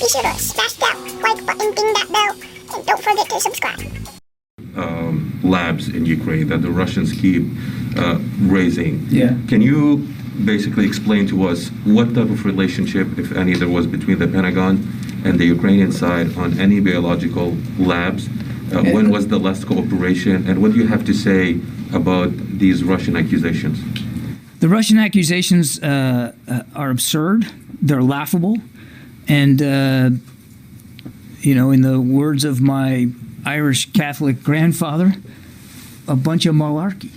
be sure to smash that like button, ding that bell, and don't forget to subscribe. Labs in Ukraine that the Russians keep raising. Yeah. Can you basically explain to us what type of relationship, if any, there was between the Pentagon and the Ukrainian side on any biological labs? When was the last cooperation, and what do you have to say about these Russian accusations? The Russian accusations are absurd. They're laughable. And, in the words of my Irish Catholic grandfather, a bunch of malarkey.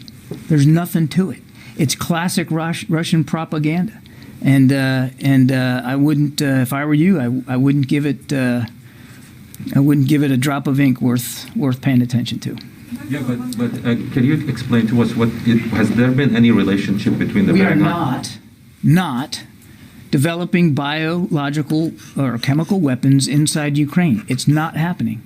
There's nothing to it. It's classic Russian propaganda. And I wouldn't, if I were you, I wouldn't give it. I wouldn't give it a drop of ink worth paying attention to. Yeah, but can you explain to us has there been any relationship between the Pentagon? We are not developing biological or chemical weapons inside Ukraine. It's not happening.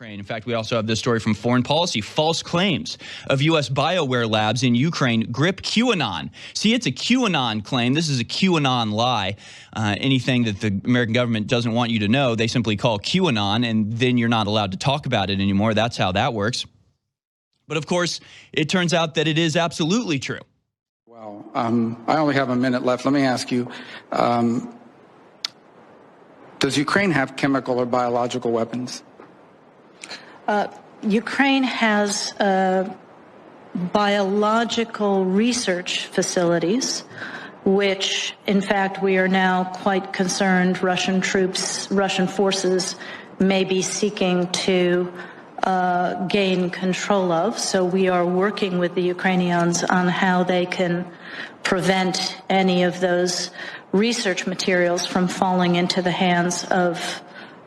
In fact, we also have this story from Foreign Policy. False claims of U.S. BioWare labs in Ukraine grip QAnon. See, it's a QAnon claim. This is a QAnon lie. Anything that the American government doesn't want you to know, they simply call QAnon, and then you're not allowed to talk about it anymore. That's how that works. But of course, it turns out that it is absolutely true. Well, I only have a minute left. Let me ask you, does Ukraine have chemical or biological weapons? Ukraine has biological research facilities, which, in fact, we are now quite concerned Russian forces may be seeking to gain control of. So we are working with the Ukrainians on how they can prevent any of those research materials from falling into the hands of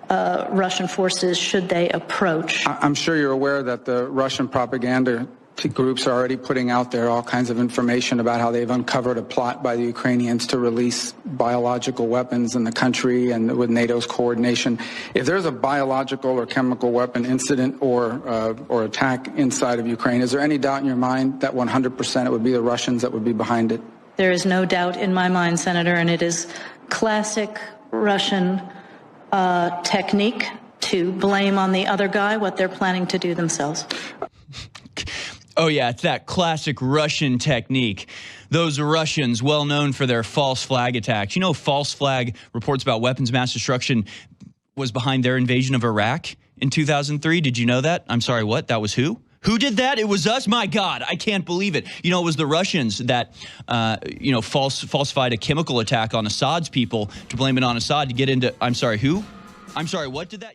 Russian forces should they approach. I'm sure you're aware that the Russian propaganda groups are already putting out there all kinds of information about how they've uncovered a plot by the Ukrainians to release biological weapons in the country and with NATO's coordination. If there's a biological or chemical weapon incident or attack inside of Ukraine, is there any doubt in your mind that 100% it would be the Russians that would be behind it? There is no doubt in my mind, Senator, and it is classic Russian technique to blame on the other guy what they're planning to do themselves. Oh, yeah, it's that classic Russian technique. Those Russians, well known for their false flag attacks. You know, false flag reports about weapons mass destruction was behind their invasion of Iraq in 2003. Did you know that? I'm sorry, what? That was who? Who did that? It was us? My God, I can't believe it. You know, it was the Russians that, falsified a chemical attack on Assad's people to blame it on Assad to get into, I'm sorry, who? I'm sorry, what did that?